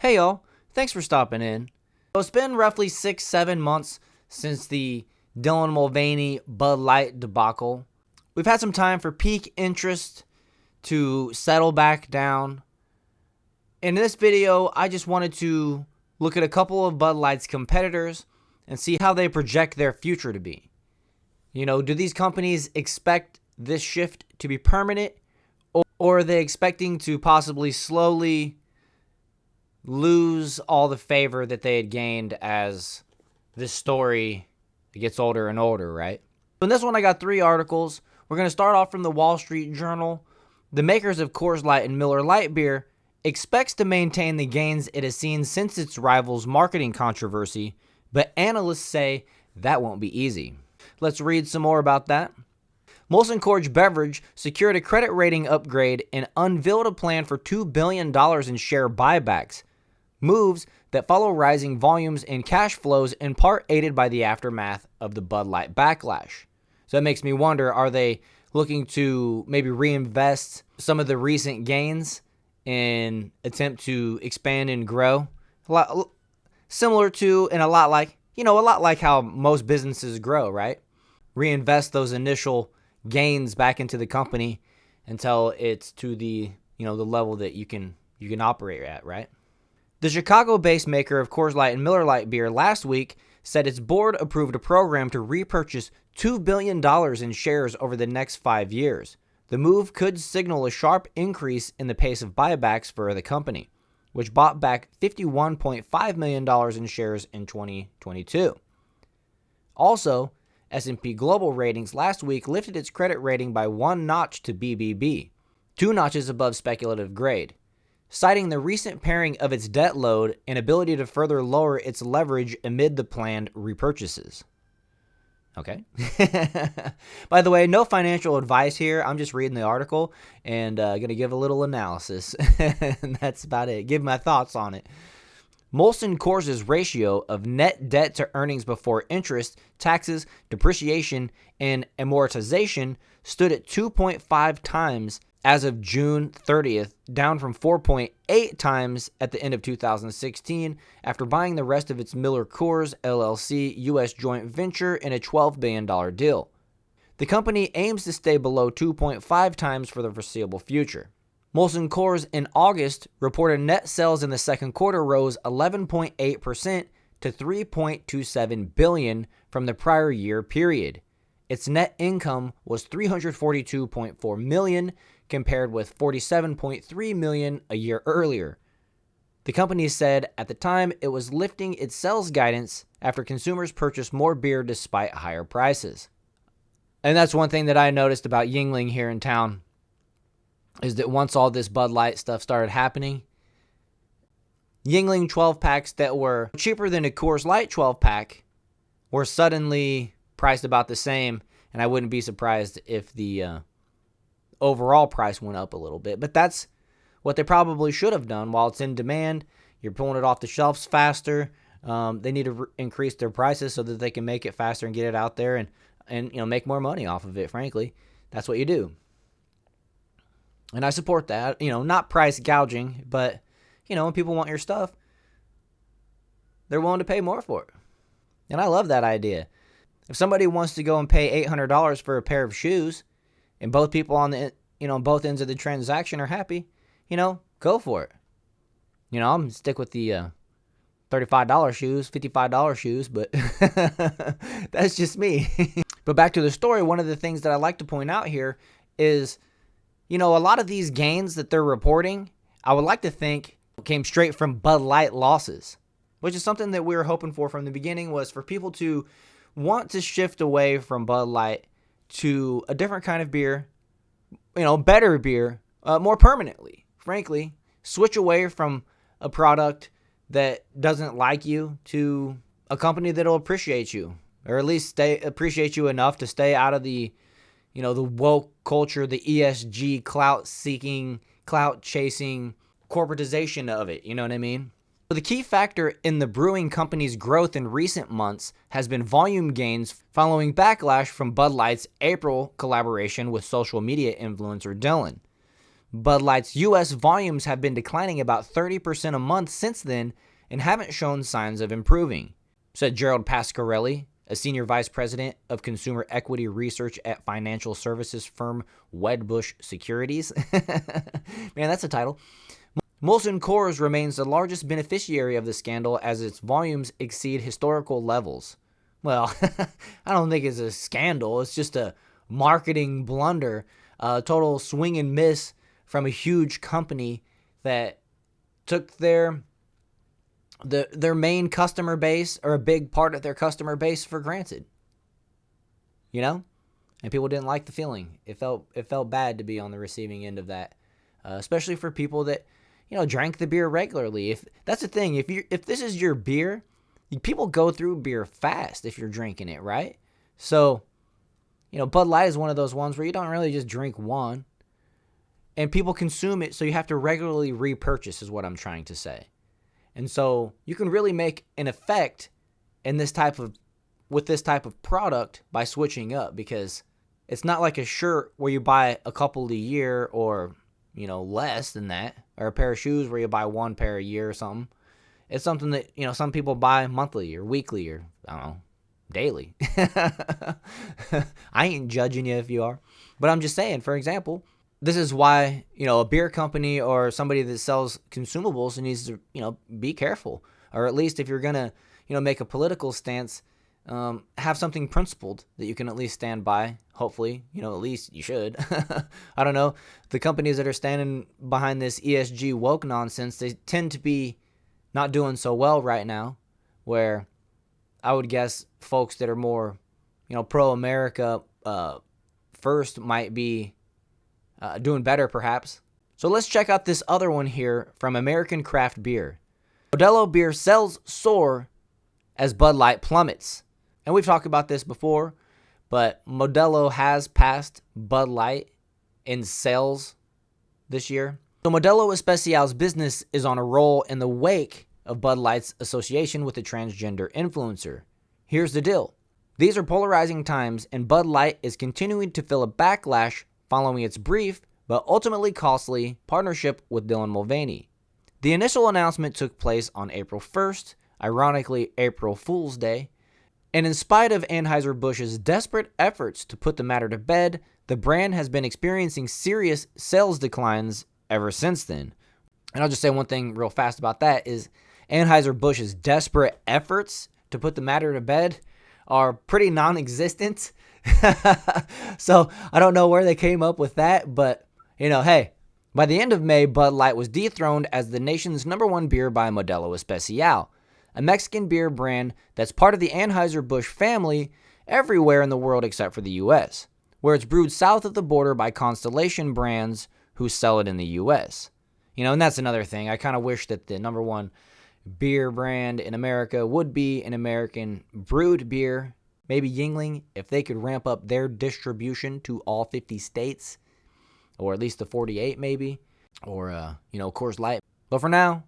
Hey y'all, thanks for stopping in. So it's been roughly 6-7 months since the Dylan Mulvaney Bud Light debacle. We've had some time for peak interest to settle back down. In this video, I just wanted to look at a couple of Bud Light's competitors and see how they project their future to be. Do these companies expect this shift to be permanent, or are they expecting to possibly slowly lose all the favor that they had gained as this story gets older and older, right? So in this one, I got 3 articles. We're going to start off from the Wall Street Journal. The makers of Coors Light and Miller Lite beer expects to maintain the gains it has seen since its rival's marketing controversy, but analysts say that won't be easy. Let's read some more about that. Molson Coors Beverage secured a credit rating upgrade and unveiled a plan for $2 billion in share buybacks, moves that follow rising volumes and cash flows, in part aided by the aftermath of the Bud Light backlash. So that makes me wonder, are they looking to maybe reinvest some of the recent gains in attempt to expand and grow? A lot similar to, and a lot like how most businesses grow, right? Reinvest those initial gains back into the company until it's to the level that you can operate at, right? The Chicago-based maker of Coors Light and Miller Lite beer last week said its board approved a program to repurchase $2 billion in shares over the next 5 years. The move could signal a sharp increase in the pace of buybacks for the company, which bought back $51.5 million in shares in 2022. Also, S&P Global Ratings last week lifted its credit rating by 1 notch to BBB, 2 notches above speculative grade, citing the recent paring of its debt load and ability to further lower its leverage amid the planned repurchases. Okay. By the way, no financial advice here. I'm just reading the article and going to give a little analysis. And that's about it. Give my thoughts on it. Molson Coors' ratio of net debt to earnings before interest, taxes, depreciation, and amortization stood at 2.5 times as of June 30th, down from 4.8 times at the end of 2016 after buying the rest of its Miller Coors LLC U.S. joint venture in a $12 billion deal. The company aims to stay below 2.5 times for the foreseeable future. Molson Coors in August reported net sales in the second quarter rose 11.8% to $3.27 billion from the prior year period. Its net income was $342.4 million, compared with $47.3 million a year earlier. The company said at the time it was lifting its sales guidance after consumers purchased more beer despite higher prices. And that's one thing that I noticed about Yuengling here in town, is that once all this Bud Light stuff started happening, Yuengling 12-packs that were cheaper than a Coors Light 12-pack were suddenly priced about the same, and I wouldn't be surprised if the overall price went up a little bit. But that's what they probably should have done. While it's in demand, you're pulling it off the shelves faster. They need to increase their prices so that they can make it faster and get it out there and make more money off of it, frankly. That's what you do. And I support that. Not price gouging, but, when people want your stuff, they're willing to pay more for it. And I love that idea. If somebody wants to go and pay $800 for a pair of shoes, and both people on the both ends of the transaction are happy, go for it. I'm gonna stick with the $35 shoes, $55 shoes, but that's just me. But back to the story, one of the things that I like to point out here is, a lot of these gains that they're reporting, I would like to think came straight from Bud Light losses, which is something that we were hoping for from the beginning, was for people to want to shift away from Bud Light to a different kind of beer, better beer, more permanently, frankly. Switch away from a product that doesn't like you to a company that'll appreciate you, or at least appreciate you enough to stay out of the woke culture, the ESG clout-seeking, clout-chasing corporatization of it, you know what I mean? The key factor in the brewing company's growth in recent months has been volume gains following backlash from Bud Light's April collaboration with social media influencer Dylan. Bud Light's U.S. volumes have been declining about 30% a month since then and haven't shown signs of improving, said Gerald Pasquarelli, a senior vice president of consumer equity research at financial services firm Wedbush Securities. Man, that's a title. Molson Coors remains the largest beneficiary of the scandal as its volumes exceed historical levels. Well, I don't think it's a scandal. It's just a marketing blunder, a total swing and miss from a huge company that took their main customer base, or a big part of their customer base, for granted. You know? And people didn't like the feeling. It felt bad to be on the receiving end of that, especially for people that, drank the beer regularly. If that's the thing, if this is your beer, people go through beer fast if you're drinking it, right? So, Bud Light is one of those ones where you don't really just drink one, and people consume it, so you have to regularly repurchase, is what I'm trying to say. And so you can really make an effect with this type of product by switching up, because it's not like a shirt where you buy a couple a year, or less than that, or a pair of shoes where you buy one pair a year or something. It's something that some people buy monthly or weekly, or I don't know, daily. I ain't judging you if you are, but I'm just saying, for example, this is why, a beer company or somebody that sells consumables needs to, be careful. Or at least if you're going to, make a political stance, have something principled that you can at least stand by. Hopefully, at least you should. I don't know. The companies that are standing behind this ESG woke nonsense, they tend to be not doing so well right now, where I would guess folks that are more, pro-America first might be doing better, perhaps. So let's check out this other one here from American Craft Beer. Modelo beer sales soar as Bud Light plummets. And we've talked about this before, but Modelo has passed Bud Light in sales this year. So Modelo Especial's business is on a roll in the wake of Bud Light's association with a transgender influencer. Here's the deal. These are polarizing times, and Bud Light is continuing to feel a backlash following its brief but ultimately costly partnership with Dylan Mulvaney. The initial announcement took place on April 1st, ironically April Fool's Day, and in spite of Anheuser-Busch's desperate efforts to put the matter to bed, the brand has been experiencing serious sales declines ever since then. And I'll just say one thing real fast about that is Anheuser-Busch's desperate efforts to put the matter to bed are pretty non-existent. So I don't know where they came up with that, but hey, by the end of May, Bud Light was dethroned as the nation's #1 beer by Modelo Especial, a Mexican beer brand that's part of the Anheuser-Busch family everywhere in the world except for the U.S., where it's brewed south of the border by Constellation Brands who sell it in the U.S. And that's another thing. I kind of wish that the #1 beer brand in America would be an American brewed beer. Maybe Yuengling, if they could ramp up their distribution to all 50 states, or at least the 48 maybe, or, Coors Light. But for now,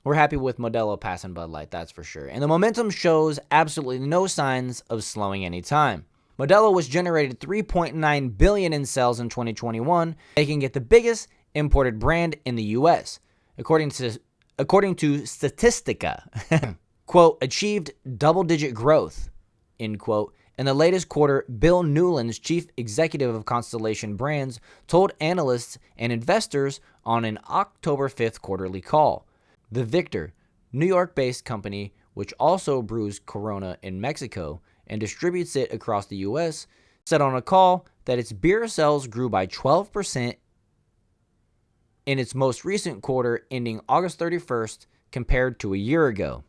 we're happy with Modelo passing Bud Light, that's for sure. And the momentum shows absolutely no signs of slowing anytime. Modelo was generated $3.9 billion in sales in 2021, making it the biggest imported brand in the U.S., according to Statistica. Quote, achieved double-digit growth, end quote. In the latest quarter, Bill Newlands, chief executive of Constellation Brands, told analysts and investors on an October 5th quarterly call. The Victor, New York-based company, which also brews Corona in Mexico and distributes it across the U.S., said on a call that its beer sales grew by 12% in its most recent quarter ending August 31st compared to a year ago.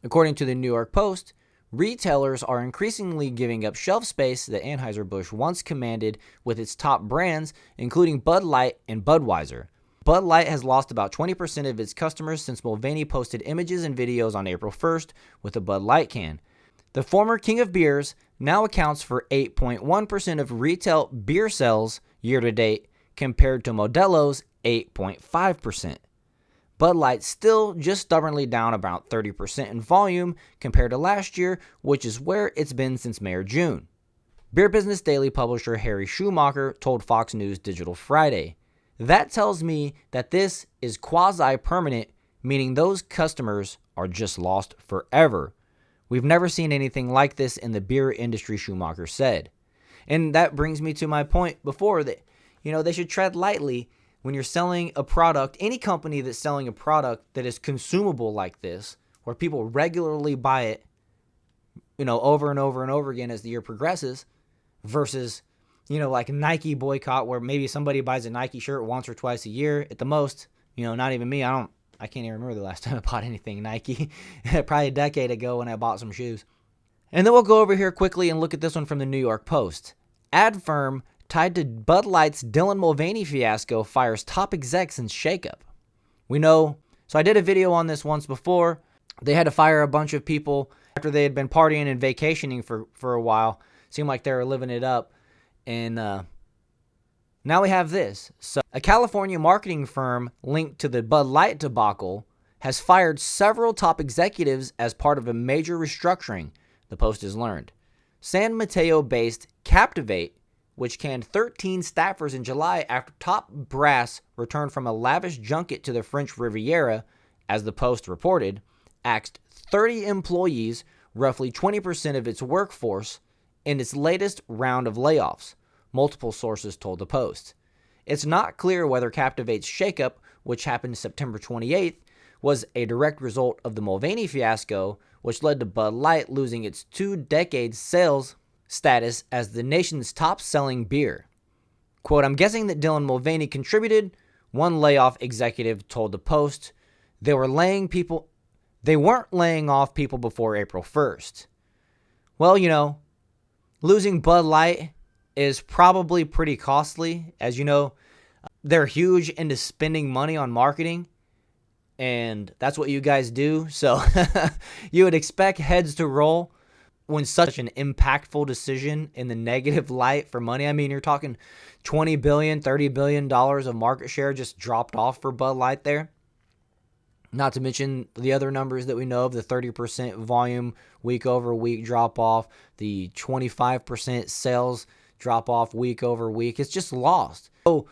According to the New York Post, retailers are increasingly giving up shelf space that Anheuser-Busch once commanded with its top brands, including Bud Light and Budweiser. Bud Light has lost about 20% of its customers since Mulvaney posted images and videos on April 1st with a Bud Light can. The former king of beers now accounts for 8.1% of retail beer sales year-to-date compared to Modelo's 8.5%. Bud Light still just stubbornly down about 30% in volume compared to last year, which is where it's been since May or June. Beer Business Daily publisher Harry Schumacher told Fox News Digital Friday. That tells me that this is quasi-permanent, meaning those customers are just lost forever. We've never seen anything like this in the beer industry, Schumacher said. And that brings me to my point before that, they should tread lightly when you're selling a product. Any company that's selling a product that is consumable like this, where people regularly buy it, over and over and over again as the year progresses, versus, like Nike boycott, where maybe somebody buys a Nike shirt once or twice a year at the most. Not even me. I can't even remember the last time I bought anything Nike. Probably a decade ago when I bought some shoes. And then we'll go over here quickly and look at this one from the New York Post. Ad firm tied to Bud Light's Dylan Mulvaney fiasco fires top execs in shakeup. So I did a video on this once before. They had to fire a bunch of people after they had been partying and vacationing for a while. Seemed like they were living it up. And now we have this. So a California marketing firm linked to the Bud Light debacle has fired several top executives as part of a major restructuring, the Post has learned. San Mateo-based Captivate, which canned 13 staffers in July after top brass returned from a lavish junket to the French Riviera, as the Post reported, axed 30 employees, roughly 20% of its workforce, in its latest round of layoffs, multiple sources told the Post. It's not clear whether Captivate's shakeup, which happened September 28th, was a direct result of the Mulvaney fiasco, which led to Bud Light losing its 2-decade sales status as the nation's top-selling beer. Quote, I'm guessing that Dylan Mulvaney contributed, one layoff executive told the Post. They weren't laying off people before April 1st. Well, losing Bud Light is probably pretty costly. As you know, they're huge into spending money on marketing, and that's what you guys do. So you would expect heads to roll when such an impactful decision in the negative light for money. I mean, you're talking $20 billion, $30 billion of market share just dropped off for Bud Light there. Not to mention the other numbers that we know of, the 30% volume week over week drop off, the 25% sales drop off week over week. It's just lost. So,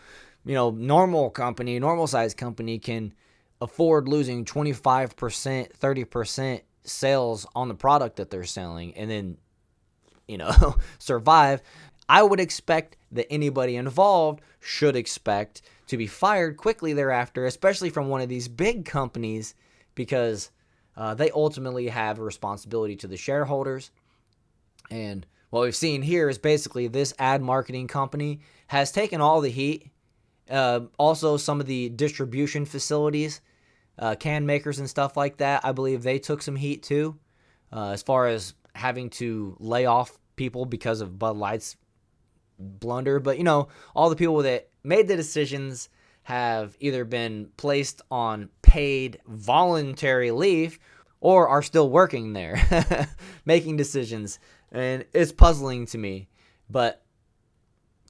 normal size company can afford losing 25%, 30% sales on the product that they're selling and then, survive. I would expect that anybody involved should expect to be fired quickly thereafter, especially from one of these big companies, because they ultimately have a responsibility to the shareholders. And what we've seen here is basically this ad marketing company has taken all the heat. Also, some of the distribution facilities, can makers and stuff like that, I believe they took some heat too, as far as having to lay off people because of Bud Light's blunder. But, all the people that made the decisions have either been placed on paid voluntary leave or are still working there, making decisions. And it's puzzling to me. But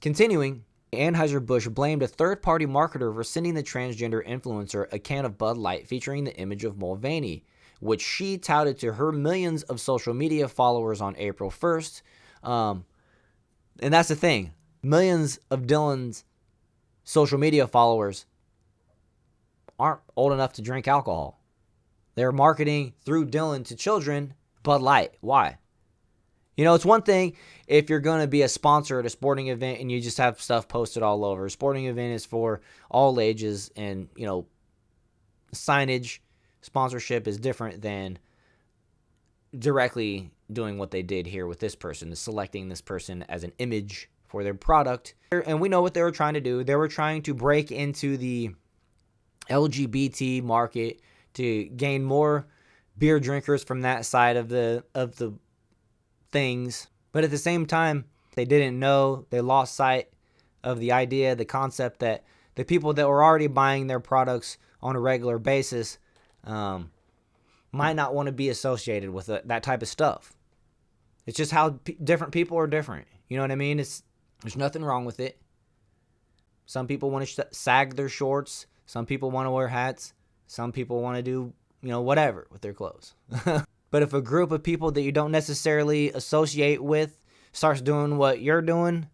continuing, Anheuser-Busch blamed a third-party marketer for sending the transgender influencer a can of Bud Light featuring the image of Mulvaney, which she touted to her millions of social media followers on April 1st. And that's the thing. Millions of Dylan's social media followers aren't old enough to drink alcohol. They're marketing through Dylan to children Bud Light. Why? It's one thing if you're going to be a sponsor at a sporting event and you just have stuff posted all over. A sporting event is for all ages, and, signage, sponsorship is different than directly doing what they did here with this person, selecting this person as an image for their product. And we know what they were trying to do. They were trying to break into the LGBT market to gain more beer drinkers from that side of the things. But at the same time, they didn't know, they lost sight of the idea, the concept that the people that were already buying their products on a regular basis might not want to be associated with that type of stuff. It's just how different people are different. You know what I mean? There's nothing wrong with it. Some people want to sag their shorts. Some people want to wear hats. Some people want to do, whatever with their clothes. But if a group of people that you don't necessarily associate with starts doing what you're doing,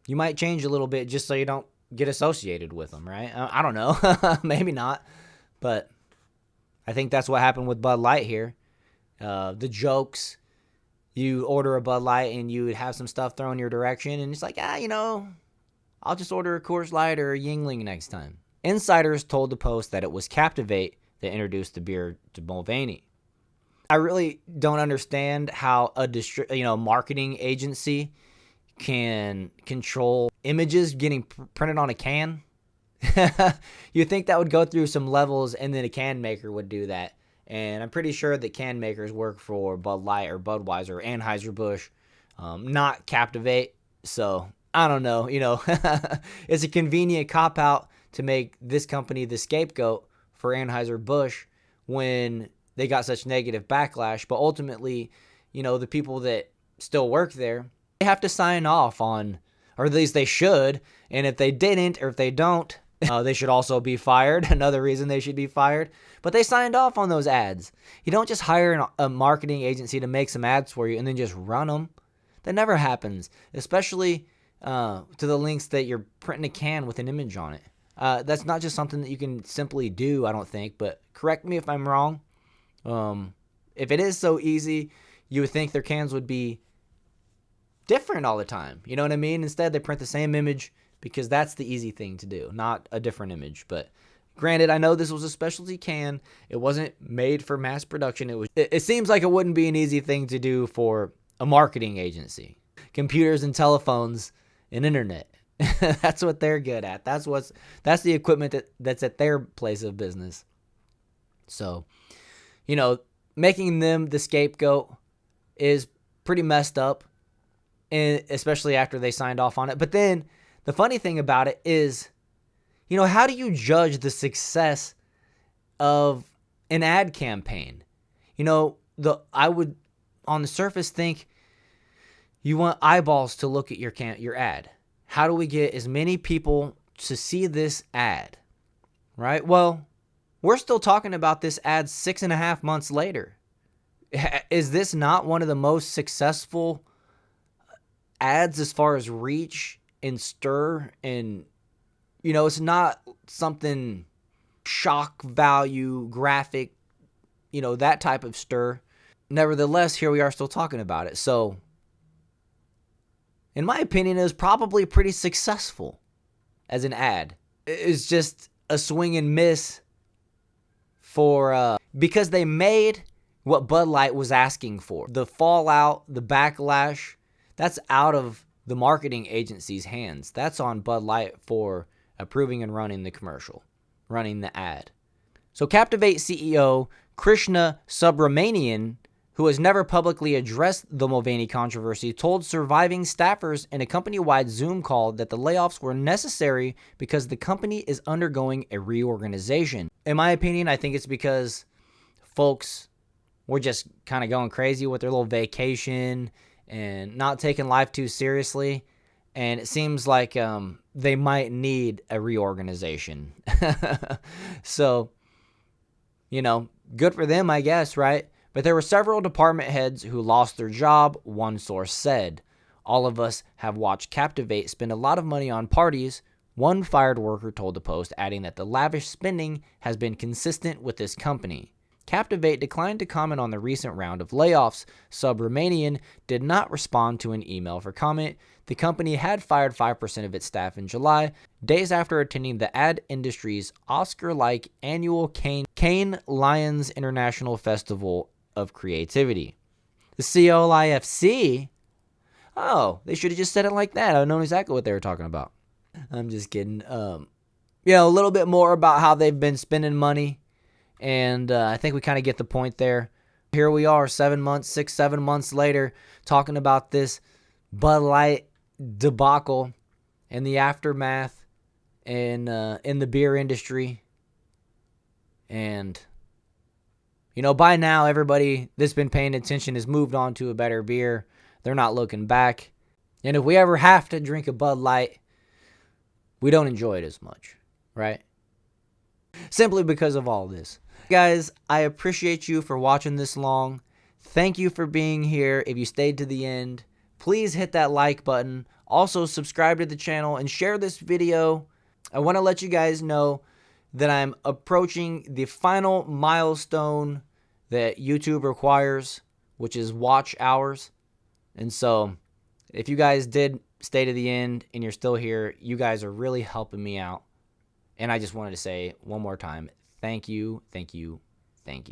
you might change a little bit just so you don't get associated with them, right? I don't know. Maybe not. But I think that's what happened with Bud Light here. The jokes, you order a Bud Light and you would have some stuff thrown your direction, and it's like, I'll just order a Coors Light or a Yingling next time. Insiders told the Post that it was Captivate that introduced the beer to Mulvaney. I really don't understand how a marketing agency can control images getting printed on a can. You'd think that would go through some levels, and then a can maker would do that. And I'm pretty sure that can makers work for Bud Light or Budweiser or Anheuser-Busch, not Captivate. So I don't know. It's a convenient cop-out to make this company the scapegoat for Anheuser-Busch when they got such negative backlash. But ultimately, the people that still work there, they have to sign off on, or at least they should. And if they didn't, or if they don't, they should also be fired. Another reason they should be fired. But they signed off on those ads. You don't just hire a marketing agency to make some ads for you and then just run them. That never happens, especially to the links that you're printing a can with an image on it. That's not just something that you can simply do, I don't think. But correct me if I'm wrong. If it is so easy, you would think their cans would be different all the time. You know what I mean? Instead, they print the same image because that's the easy thing to do, not a different image. But granted, I know this was a specialty can. It wasn't made for mass production. It seems like it wouldn't be an easy thing to do for a marketing agency. Computers and telephones and internet. That's what they're good at. That's the equipment that's at their place of business. So, making them the scapegoat is pretty messed up, and especially after they signed off on it. But then the funny thing about it is, how do you judge the success of an ad campaign? I would on the surface think you want eyeballs to look at your ad. How do we get as many people to see this ad? Right? Well, we're still talking about this ad 6.5 months later. Is this not one of the most successful ads as far as reach and stir? And, it's not something shock value, graphic, that type of stir. Nevertheless, here we are still talking about it. So, in my opinion, it was probably pretty successful as an ad. It's just a swing and miss because they made what Bud Light was asking for. The fallout, the backlash, that's out of the marketing agency's hands. That's on Bud Light for approving and running the commercial, running the ad. So Captivate CEO Krishna Subramanian, who has never publicly addressed the Mulvaney controversy, told surviving staffers in a company-wide Zoom call that the layoffs were necessary because the company is undergoing a reorganization. In my opinion, I think it's because folks were just kind of going crazy with their little vacation and not taking life too seriously. And it seems like they might need a reorganization. So, good for them, I guess, right? But there were several department heads who lost their job, one source said. All of us have watched Captivate spend a lot of money on parties, one fired worker told the Post, adding that the lavish spending has been consistent with this company. Captivate declined to comment on the recent round of layoffs. Subramanian did not respond to an email for comment. The company had fired 5% of its staff in July, days after attending the ad industry's Oscar-like annual Cannes Lions International Festival of Creativity. The COLIFC? Oh, they should have just said it like that. I would know exactly what they were talking about. I'm just kidding. A little bit more about how they've been spending money. And I think we kind of get the point there. Here we are 7 months later talking about this Bud Light debacle and the aftermath in the beer industry. And, by now everybody that's been paying attention has moved on to a better beer. They're not looking back. And if we ever have to drink a Bud Light, we don't enjoy it as much, right? Simply because of all this. Guys, I appreciate you for watching this long. Thank you for being here. If you stayed to the end, please hit that like button. Also, subscribe to the channel and share this video I want to let you guys know that I'm approaching the final milestone that YouTube requires, which is watch hours. And so if you guys did stay to the end and you're still here, you guys are really helping me out. And I just wanted to say one more time, thank you, thank you, thank you.